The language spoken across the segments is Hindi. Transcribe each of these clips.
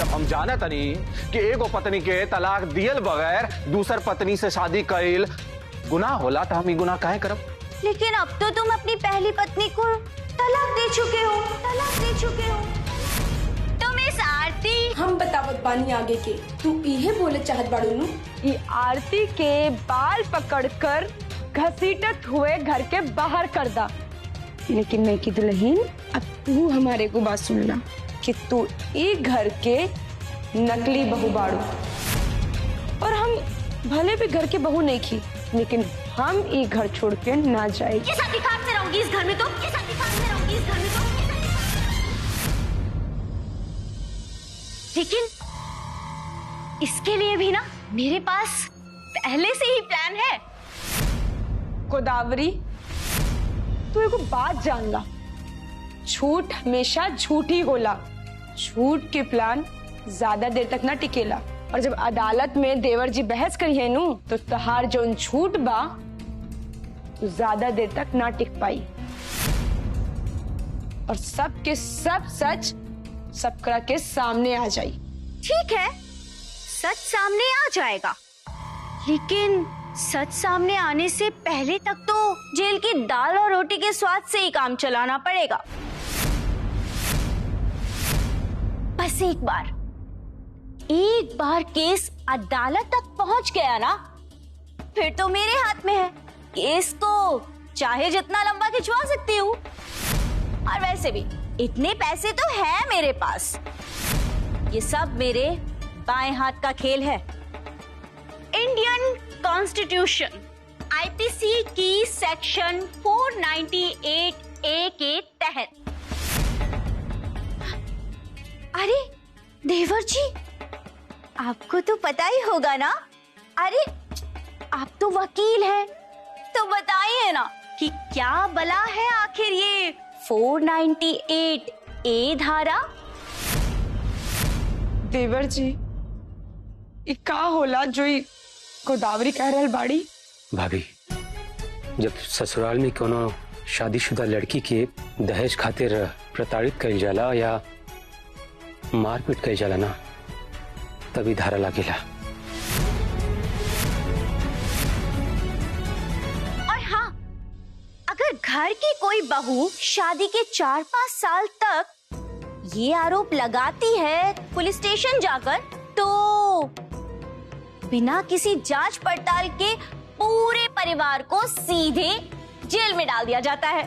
जब हम जाना तनी कि एगो पत्नी के तलाक दियल बगैर दूसर पत्नी से शादी कईल गुनाह होला, तो हम ई गुनाह काहे करब? लेकिन अब तो तुम अपनी पहली पत्नी को तलाक दे चुके हो, तलाक दे चुके हो। तुम इस आरती, हम बतावत बानी आगे के, तू इहे बोले चाहत बाड़ू नु? ये आरती के बाल पकड़कर घसीटत हुए घर के बाहर कर दा। लेकिन मैं की दुल्हन, अब तू हमारे को बात सुनना कि तू ई घर के नकली बहू बाड़ू, और हम भले भी घर के बहू नहीं की, लेकिन हम ई घर छोड़ के ना जाए। किस अधिकार से रहूंगी इस घर में तो? किस अधिकार से रहूंगी इस घर में तो? लेकिन इसके लिए भी ना मेरे पास पहले से ही प्लान है। गोदावरी, तू एगो बात जान ला, झूठ हमेशा झूठी होला। झूठ के प्लान ज्यादा देर तक ना टिकेला, और जब अदालत में देवर जी बहस करी है नू, तो तहार जो झूठ बा तो ज्यादा देर तक ना टिक पाई, और सब के सब सच सबकरा के सामने आ जाई। ठीक है, सच सामने आ जाएगा, लेकिन सच सामने आने से पहले तक तो जेल की दाल और रोटी के स्वाद से ही काम चलाना पड़ेगा। बस एक बार केस अदालत तक पहुंच गया ना, फिर तो मेरे हाथ में है। केस को चाहे जितना लंबा खिंचवा सकती हूँ, और वैसे भी इतने पैसे तो है मेरे पास। ये सब मेरे बाएं हाथ का खेल है। इंडियन कॉन्स्टिट्यूशन आईपीसी की सेक्शन 498A के तहत। अरे देवर जी, आपको तो पता ही होगा ना। अरे आप तो वकील हैं, तो बताइए ना कि क्या बला है आखिर ये 498A धारा? देवर जी, ई का होला जो गोदावरी कह रहल बाड़ी? भाभी, जब ससुराल में कोनो शादीशुदा लड़की के दहेज खातिर प्रताड़ित कइल जाला या मारपीट कइल जाला ना, तभी धारा लागेला। और हाँ, अगर घर की कोई बहू शादी के 4-5 साल तक ये आरोप लगाती है पुलिस स्टेशन जाकर, तो बिना किसी जांच पड़ताल के पूरे परिवार को सीधे जेल में डाल दिया जाता है,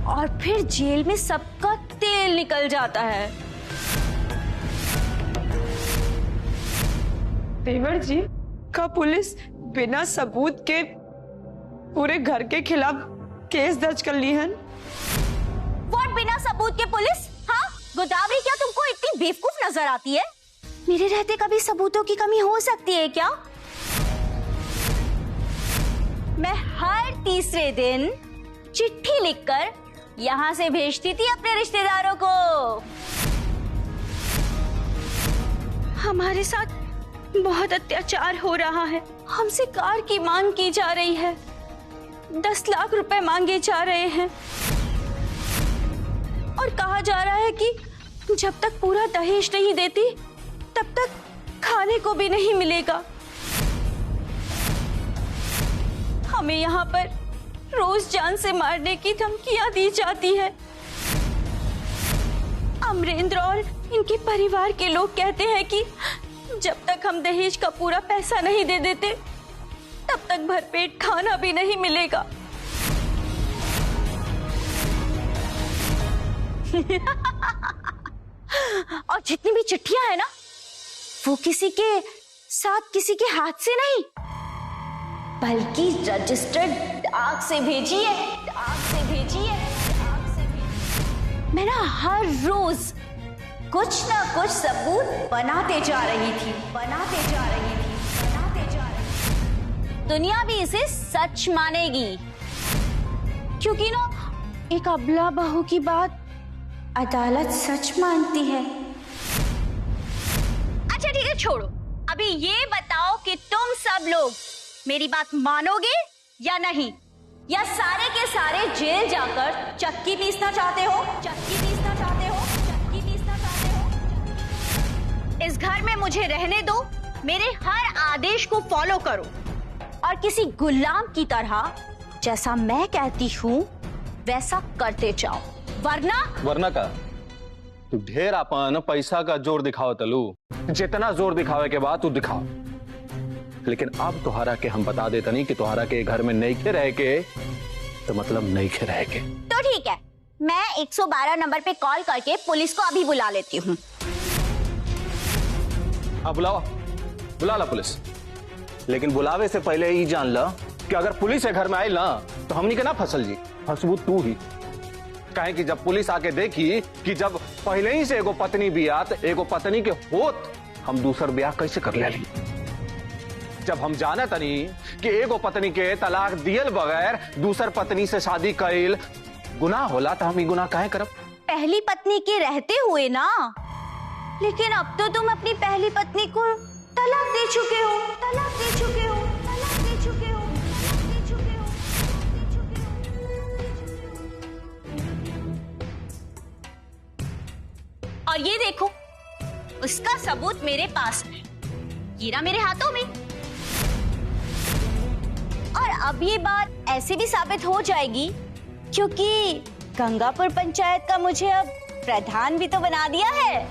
और फिर जेल में सबका तेल निकल जाता है। देवर जी, का पुलिस बिना सबूत के पूरे घर के खिलाफ केस दर्ज कर ली है? व्हाट बिना सबूत के पुलिस? हाँ गोदावरी, क्या तुमको इतनी बेवकूफ नजर आती है? मेरे रहते कभी सबूतों की कमी हो सकती है क्या? मैं हर तीसरे दिन चिट्ठी लिखकर यहाँ से भेजती थी अपने रिश्तेदारों को। हमारे साथ बहुत अत्याचार हो रहा है, हमसे कार की मांग की जा रही है, 10 लाख रुपए मांगे जा रहे हैं, और कहा जा रहा है कि जब तक पूरा दहेज नहीं देती तब तक खाने को भी नहीं मिलेगा। हमें यहाँ पर रोज जान से मारने की धमकियां दी जाती है। अमरेंद्र और इनके परिवार के लोग कहते हैं कि जब तक हम दहेज का पूरा पैसा नहीं दे देते तब तक भरपेट खाना भी नहीं मिलेगा। और जितनी भी चिट्ठियां है ना, वो किसी के साथ किसी के हाथ से नहीं, बल्कि रजिस्टर्ड डाक से भेजी है, डाक से भेजी है, डाक से भेजी। मैं ना हर रोज कुछ ना कुछ सबूत बनाते जा रही थी, बनाते जा रही थी, बनाते जा रही थी। दुनिया भी इसे सच मानेगी, क्योंकि ना एक अबला बहू की बात अदालत सच मानती है। अच्छा ठीक है, छोड़ो। अभी ये बताओ कि तुम सब लोग मेरी बात मानोगे या नहीं, या सारे के सारे जेल जाकर चक्की पीसना चाहते हो? चक्की पीसना चाहते हो? चक्की पीसना चाहते हो? इस घर में मुझे रहने दो, मेरे हर आदेश को फॉलो करो और किसी गुलाम की तरह जैसा मैं कहती हूँ वैसा करते जाओ, वरना का तू ढेर अपन पैसा का जोर दिखाओ तलू, जितना जोर दिखावे के बाद तू दिखाओ, लेकिन अब तुहारा के हम बता देता नहीं कि तुहारा के घर में नहीं खे रह के तो मतलब नहीं खे रह के। तो ठीक है, मैं 112 नंबर पे कॉल करके पुलिस को अभी बुला लेती हूँ। अब बुला ला पुलिस, लेकिन बुलावे से पहले ही जान ला कि अगर पुलिस घर में आई ना तो हमनी के ना फसल जी, फसबू तू ही। कहे कि जब पुलिस आके देखी कि जब पहले ही से एगो पत्नी बियात एगो पत्नी के होत हम दूसर ब्याह कैसे कर ले ली। जब हम जाना तनी कि एगो पत्नी के तलाक दियल बगैर दूसर पत्नी से शादी कईल गुनाह होला तो हम ई गुनाह काहे करब। पहली पत्नी के रहते हुए ना, लेकिन अब तो तुम अपनी पहली पत्नी को तलाक दे चुके हो, तलाक दे चुके हो, तलाक दे चुके हो, तलाक दे चुके हो, और ये देखो उसका सबूत मेरे पास है, हीरा मेरे हाथों में। और अब ये बात ऐसे भी साबित हो जाएगी क्योंकि गंगापुर पंचायत का मुझे अब प्रधान भी तो बना दिया है,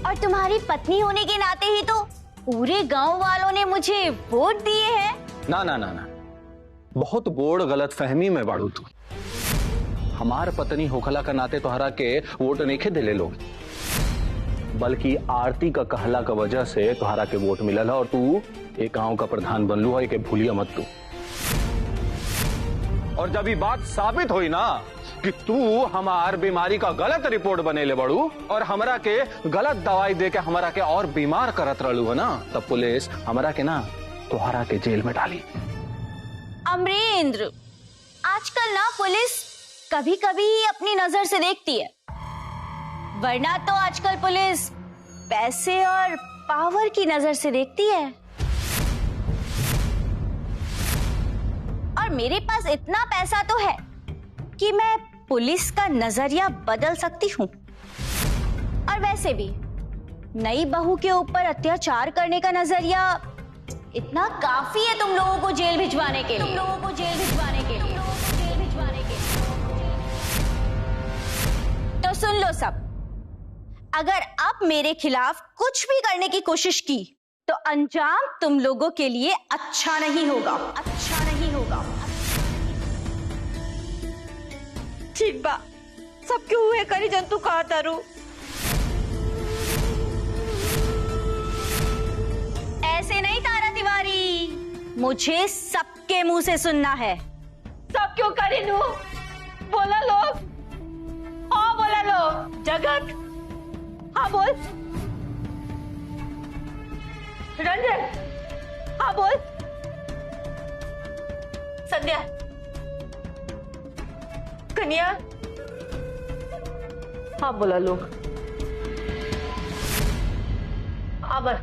और तुम्हारी पत्नी होने के नाते ही तो पूरे गांव वालों ने मुझे वोट दिए हैं। ना ना ना ना, बहुत बोड़ गलत फहमी में बाड़ू तू। हमार पत्नी होखला का नाते तुहरा के वोट नहीं खे दिले लोग, बल्कि आरती का कहला का वजह से तुहरा के वोट मिलल है और तू एक गांव का प्रधान बनलू है, के भूलिया मत तू। और जब ये बात साबित हुई ना कि तू हमार बीमारी का गलत रिपोर्ट बने ले बड़ू और हमरा के गलत दवाई दे के हमरा के और बीमार करत रहलू है ना, तब पुलिस हमरा के ना तुहरा के जेल में डाली। अमरेंद्र, आजकल ना पुलिस कभी कभी अपनी नजर से देखती है, वरना तो आजकल पुलिस पैसे और पावर की नजर से देखती है। और मेरे पास इतना पैसा तो है कि मैं पुलिस का नजरिया बदल सकती हूँ। और वैसे भी नई बहू के ऊपर अत्याचार करने का नजरिया इतना काफी है तुम लोगों को जेल भिजवाने के लिए, तुम लोगों को जेल भिजवाने के लिए, तुम लोगों को जेल भिजवाने के लिए। तो सुन लो सब, अगर अब मेरे खिलाफ कुछ भी करने की कोशिश की तो अंजाम तुम लोगों के लिए अच्छा नहीं होगा, अच्छा नहीं होगा। ठीक बा, सब क्यों हुए करी जंतु कहा तारू। ऐसे नहीं तारा तिवारी, मुझे सबके मुंह से सुनना है। सब क्यों करी नू, बोला लोग, हाँ बोला लोग। जगत, हाँ बोल। रंजन, हाँ बोल। संध्या, कन्या, हाँ बोला लोग। अमर,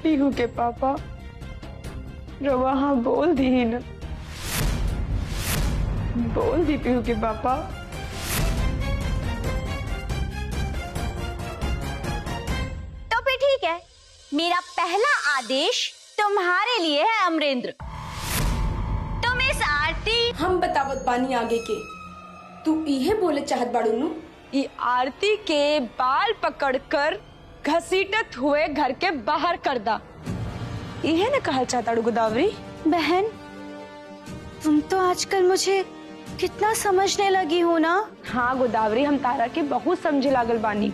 पीहू के पापा रवा, हाँ बोल दी ही ना, बोल दी पीहू के पापा। तो फिर ठीक है, मेरा पहला आदेश तुम्हारे लिए है अमरेंद्र। तुम इस आरती, हम बतावत बानी आगे के, तू इहे बोले चाहत बाड़ू नु। ये आरती के बाल पकड़कर घसीटत हुए घर के बाहर कर दा, यह न कहल चाहता गोदावरी। बहन तुम तो आजकल मुझे कितना समझने लगी हो ना। हाँ गोदावरी, हम तारा के बहुत समझे लागल बानी,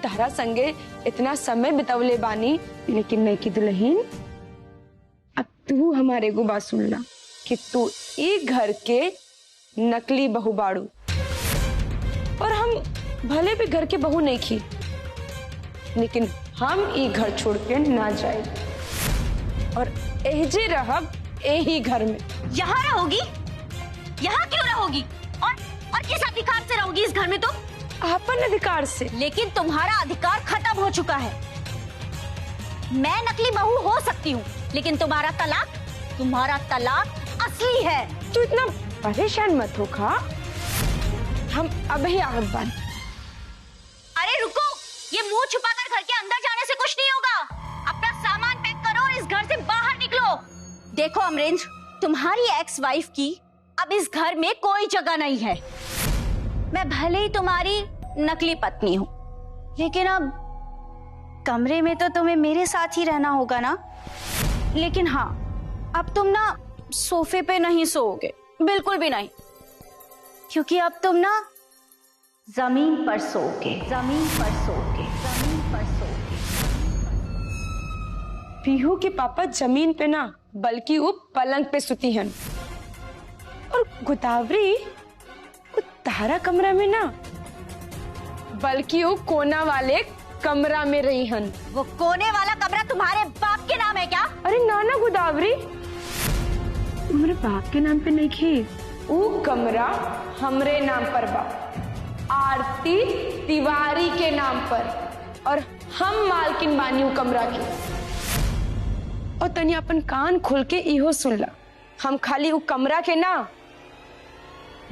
तारा संगे इतना समय बितवले बानी, लेकिन नहीं की दुल्हन, अब तू हमारे को बात सुन ला कि तू एक घर के नकली बहू बाड़ू, और हम भले भी घर के बहू नहीं की, लेकिन हम ये घर छोड़ के ना जाए और एहजे रहब यही घर में। यहाँ रहोगी? यहाँ क्यों रहोगी? और किस अधिकार से रहोगी इस घर में तुम? अपन अधिकार से। लेकिन तुम्हारा अधिकार खत्म हो चुका है। मैं नकली बहू हो सकती हूँ, लेकिन तुम्हारा तलाक असली है। तू इतना परेशान मत हो खा, हम अभी आगत बन। अरे रुको, ये मुंह छुपाकर घर के अंदर जाने से कुछ नहीं होगा। अपना सामान पैक करो और इस घर से बाहर निकलो। देखो अमरेंद्र, तुम्हारी एक्स वाइफ की अब इस घर में कोई जगह नहीं है। मैं भले ही तुम्हारी नकली पत्नी हूं, लेकिन अब कमरे में तो तुम्हें मेरे साथ ही रहना होगा ना। लेकिन हाँ, अब तुम ना सोफे पे नहीं सोओगे, बिल्कुल भी नहीं, क्योंकि अब तुम ना जमीन पर सोओगे, जमीन पर सोओगे, जमीन पर सोओगे। पीहू के पापा जमीन पे ना बल्कि वो पलंग पे सुती हन, और गोदावरी वो तारा कमरा में ना बल्कि वो कोना वाले कमरा में रही हन। वो कोने वाला कमरा तुम्हारे बाप के नाम है क्या? अरे ना गोदावरी, तुम्हारे बाप के नाम पे नहीं खे, वो कमरा हमरे नाम पर बा, आरती तिवारी के नाम पर, और हम मालकिन बानी उ कमरा के। और तनी अपन कान खोल के इहो सुन ला, हम खाली उ कमरा के ना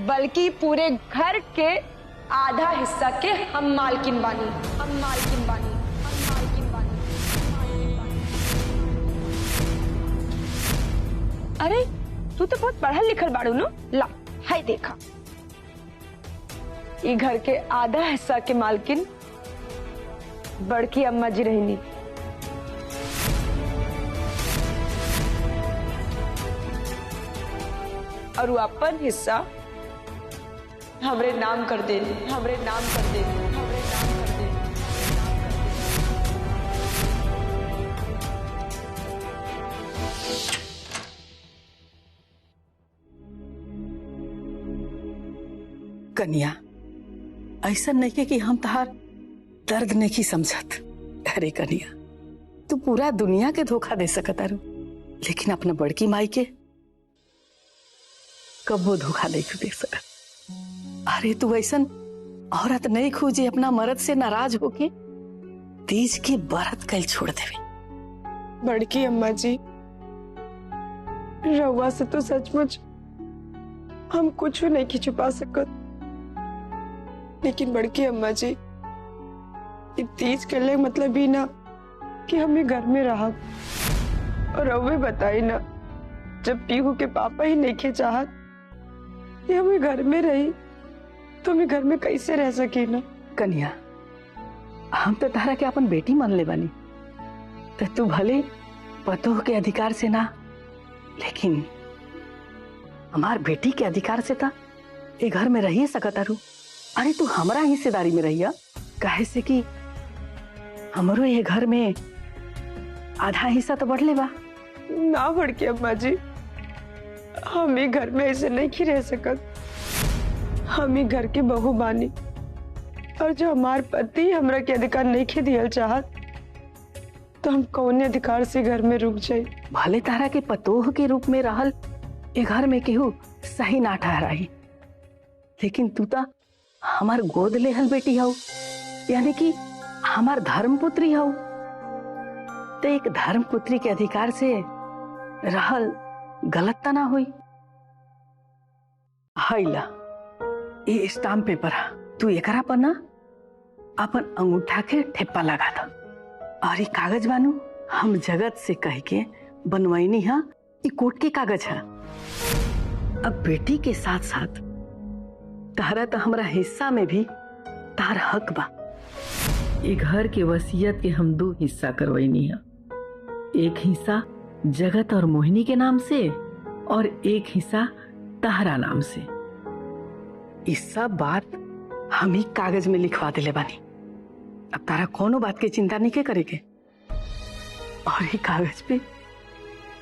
बल्कि पूरे घर के आधा हिस्सा के हम मालकिन बानी, हम मालकिन बानी, हम मालकिन बानी, हम मालकिन बानी। अरे तू तो बहुत पढ़ल लिखल बाड़ू नो, ला हाय देखा, ये घर के आधा हिस्सा के मालकिन बड़की अम्मा जी रहनी। और वो अपन हिस्सा हमरे नाम कर दे, हमरे नाम कर दे, हमरे नाम कर दे। कन्या, ऐसा नहीं है कि हम तहार दर्द नहीं समझत। अरे कन्या, तू पूरा दुनिया के धोखा दे सकत आरू, लेकिन अपना बड़की माई के कबो धोखा नहीं दे सकत। अरे तू ऐसन औरत नहीं खोजे अपना मर्द से नाराज होके तीज की बरत कल छोड़ देवे। बड़की अम्मा जी, रउआ से तो सचमुच हम कुछ नहीं की छुपा सकत, लेकिन बड़की अम्मा जी, तीज कर ले मतलब ही ना कि हमें घर में रहा। और रउए बताई ना, जब पीहू के पापा ही नहीं खे चाहत कि हमें घर में रही, तो हमें घर में कैसे रह सकी ना। कन्या, हम तो तारा के अपन बेटी मान ले बानी, तो तू भले पतोह के अधिकार से ना, लेकिन हमार बेटी के अधिकार से था ये घर में रही सकत आरू। अरे तू हमारा हिस्सेदारी में रहिया, काहे से कि हमरो ये घर में आधा हिस्सा तो बढ़ले बा ना। बड़की अम्मा जी, हम ही घर में ऐसे नहीं की रह सकत। हम ही घर के बहू बानी, और जो हमार पति हमरा के अधिकार नहीं खे दियल चाहत, तो हम कौन अधिकार से घर में रुक जाए। भले तारा के पतोह के रूप में रहल ये घर में केहू सही ना ठहराई, लेकिन तू ता हमार गोद लेहल बेटी हऊ, यानी कि हमार धर्मपुत्री हऊ। तो एक धर्मपुत्री के अधिकार से रहल गलत ता ना हुई। हाइला ये स्टाम्प पेपर है, तू एकरा पर ना अपन अंगूठा के ठेप्पा लगा था, और ये कागज बानू हम जगत से कह के बनवाइनी है, ये कोर्ट के कागज है। अब बेटी के साथ साथ तारा तो हमारा हिस्सा में भी तार हक बा। ये घर के वसीयत के हम 2 हिस्सा करवाइनी है, एक हिस्सा जगत और मोहिनी के नाम से, और एक हिस्सा तारा नाम से। इस सब बात हम ही कागज में लिखवा दिले बानी। अब तारा कोनो बात की चिंता नहीं के करेगे, और ये कागज पे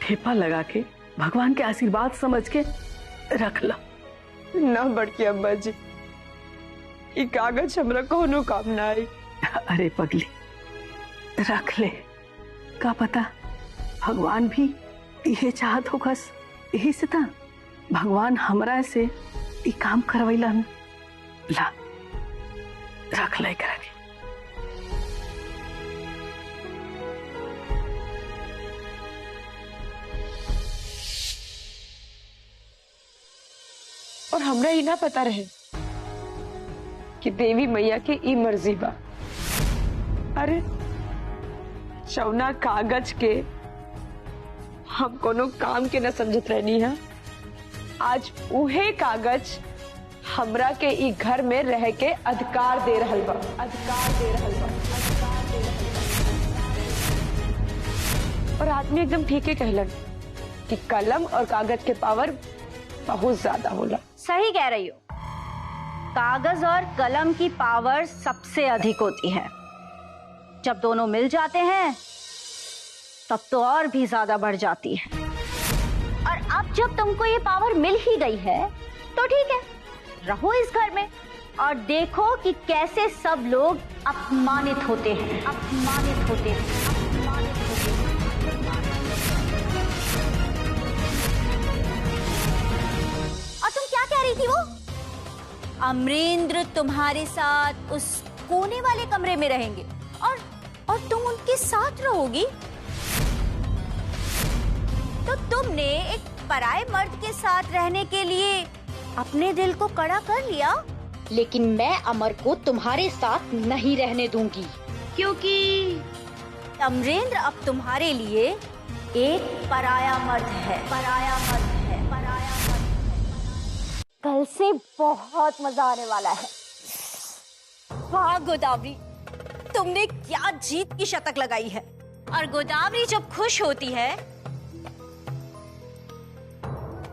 ठेपा लगा के भगवान के आशीर्वाद समझ के रख ला। ना बड़की अम्मा जी, ये कागज हमरा कोनो काम ना आई। अरे पगली, रख ले, का पता भगवान भी यही चाहत होगस, यही से था भगवान हमरा से ये काम करवैला। ला रख ले करा के। हमरा ही ना पता रहे कि देवी मैया के ई मर्जी बा। अरे चौना कागज के हम कोनो काम के न समझत रहनी है, आज उहे कागज हमरा के ई घर में रह के अधिकार दे रहल बा, अधिकार दे रहल बा, अधिकार दे रहल बा। और आदमी एकदम ठीक है कहलन कि कलम और कागज के पावर बहुत ज्यादा होला। सही कह रही हो, कागज और कलम की पावर सबसे अधिक होती है। जब दोनों मिल जाते हैं तब तो और भी ज्यादा बढ़ जाती है। और अब जब तुमको ये पावर मिल ही गई है तो ठीक है, रहो इस घर में और देखो कि कैसे सब लोग अपमानित होते हैं, अपमानित होते हैं, अपमानित होते हैं। और तुम क्या कह रही थी वो? अमरेंद्र तुम्हारे साथ उस कोने वाले कमरे में रहेंगे और तुम उनके साथ रहोगी? तो तुमने एक पराये मर्द के साथ रहने के लिए अपने दिल को कड़ा कर लिया। लेकिन मैं अमर को तुम्हारे साथ नहीं रहने दूंगी, क्योंकि अमरेंद्र अब तुम्हारे लिए एक पराया मर्द है, पराया मर्द है, पराया मर्द है। कल से बहुत मजा आने वाला है। वाह गोदावरी, तुमने क्या जीत की शतक लगाई है। और गोदावरी जब खुश होती है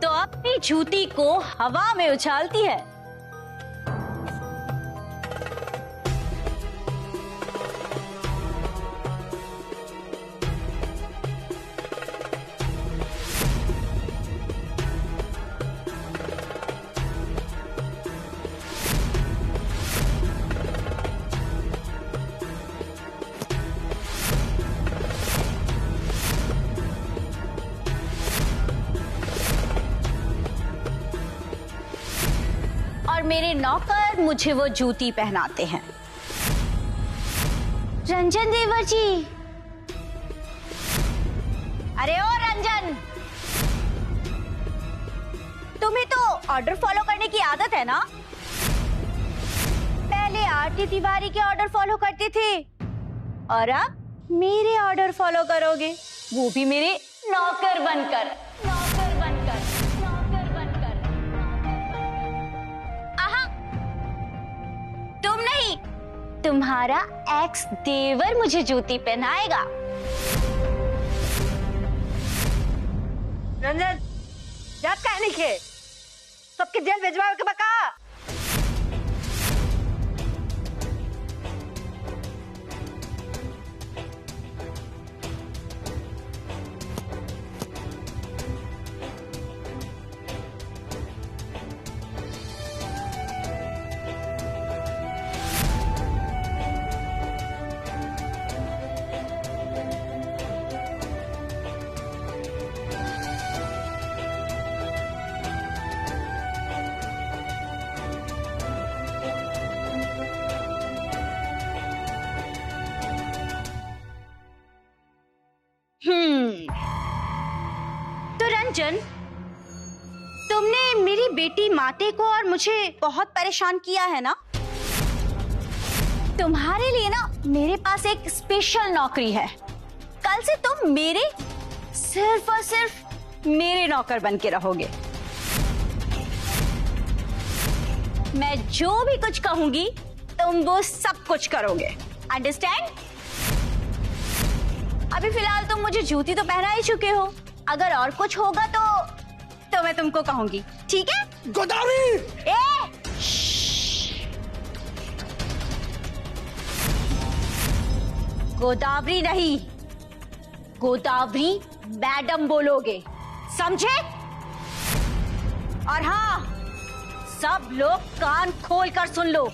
तो अपनी जूती को हवा में उछालती है। मेरे नौकर मुझे वो जूती पहनाते हैं। रंजन देवर जी, अरे ओ रंजन, तुम्हें तो ऑर्डर फॉलो करने की आदत है ना? पहले आरती तिवारी के ऑर्डर फॉलो करते थे और अब मेरे ऑर्डर फॉलो करोगे, वो भी मेरे नौकर बनकर, नौकर बनकर, नौकर बनकर। आहा, तुम नहीं, तुम्हारा एक्स देवर मुझे जूती पहनाएगा। रंजन, जात काहे नहीं खे? सबके जेल भेजवावे के बका। तो रंजन, तुमने मेरी बेटी माते को और मुझे बहुत परेशान किया है ना? तुम्हारे लिए ना मेरे पास एक स्पेशल नौकरी है। कल से तुम मेरे सिर्फ और सिर्फ मेरे नौकर बन के रहोगे। मैं जो भी कुछ कहूंगी तुम वो सब कुछ करोगे। अंडरस्टैंड? अभी फिलहाल तुम मुझे जूती तो पहना ही चुके हो, अगर और कुछ होगा तो मैं तुमको कहूंगी, ठीक है? गोदावरी! गोदावरी नहीं, गोदावरी मैडम बोलोगे, समझे? और हाँ, सब लोग कान खोल कर सुन लो,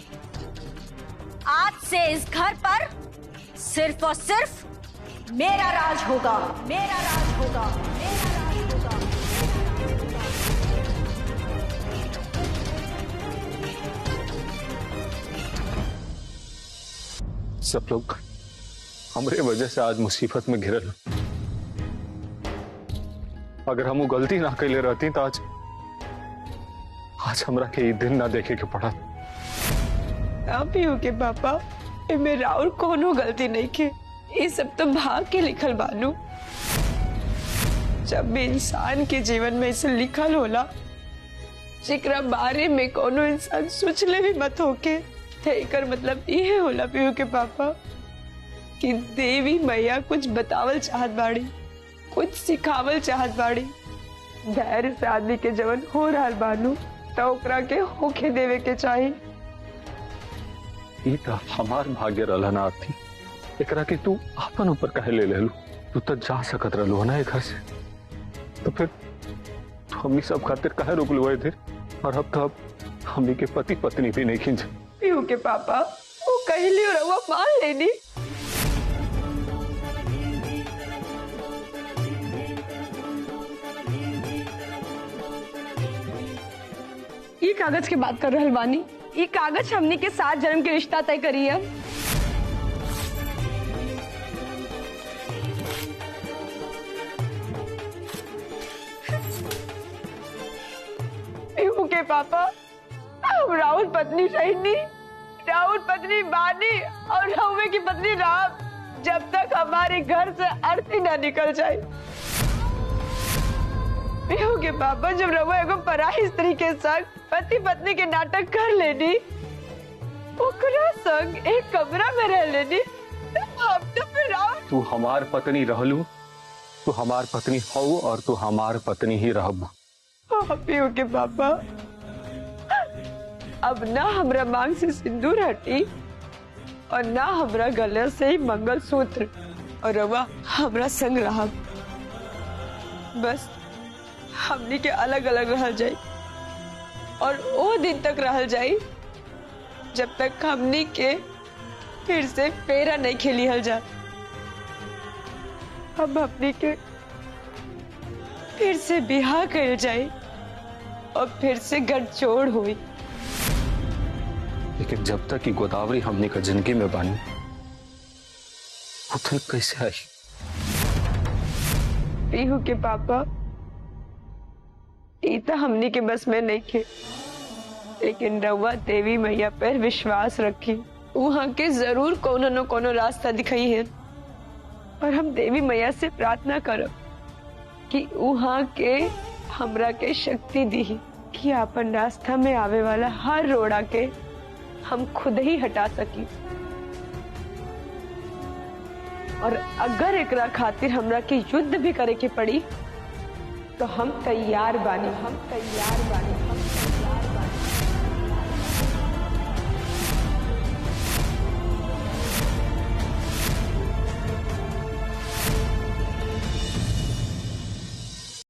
आज से इस घर पर सिर्फ और सिर्फ मेरा राज होगा, मेरा राज होगा, मेरा राज होगा। सब लोग हमरे वजह से आज मुसीबत में घिरल। अगर हम वो गलती ना कैले रहती तो आज हमरा के ये दिन ना देखे के पड़ा। आप ही हो के पापा, मेरा और कोनो गलती नहीं के, ये सब तो भाग के लिखल बानू। जब भी इंसान के जीवन में ऐसे लिखल होला जेकरा बारे में कोनो इंसान सोचले भी मत होके, तो एकर मतलब ये होला पीहू के पापा कि देवी मैया कुछ बतावल चाहत बाड़ी, कुछ सिखावल चाहत बाड़ी। धैर्य से आदमी के जवन हो रहल बानू तो ओकरा के होके देवे के चाहिए। ये तो हमार भाग्य रहला ना आरती, एकरा के तू अपन ऊपर कहे ले लू। तू तो जा सकत रहलू ना घर से, तो फिर हमनी सब खातिर कहे रुक लुआ इधर। और अब तो हमनी के पति पत्नी भी नहीं खींच। पीहू के पापा वो कहली और वो मान लेनी। ये कागज की बात कर रहल बानी, ये कागज हमनी के 7 जन्म के रिश्ता तय करी है। पीहू के पापा, हम राहुल पत्नी शहीनी, राहुल पत्नी बानी और रहुए की पत्नी राम, जब तक हमारे घर से अर्थी ना निकल जाए। पीहू के पापा, जब रहुआ एगो पराई स्त्री के संग पति पत्नी के नाटक कर लेनी, ओकरा संग एक कमरा में रह लेनी, हम तो फिर तू हमार पत्नी रहलू, तू हमार पत्नी हो और तू हमार पत्नी ही रहब। पीहू के पापा, अब ना हमरा मांग से सिंदूर हटी और ना हमरा गले से ही मंगलसूत्र, और रवा हमरा संग रहा। बस हमनी के अलग अलग रह जाए और वो दिन तक रह जाए जब तक हमनी के फिर से फेरा नहीं खेली हल जा। अब अपनी के फिर से बिहार कर जाए और फिर से गठजोड़ हुई। लेकिन जब तक कि गोदावरी हमने का जिंदगी में बानी, वो तो कैसे आई? पीहू के पापा, ईता हमनी के बस में नहीं थे, लेकिन रउआ देवी मैया पर विश्वास रखी, वहां के जरूर कोनो न कोनो रास्ता दिखाई है। और हम देवी मैया से प्रार्थना करब कि वहां के हमरा के शक्ति दी कि अपन रास्ता में आवे वाला हर रोड़ा के हम खुद ही हटा सकी। और अगर एकरा खातिर हमरा के युद्ध भी करे के पड़ी तो हम तैयार बानी, हम तैयार बानी।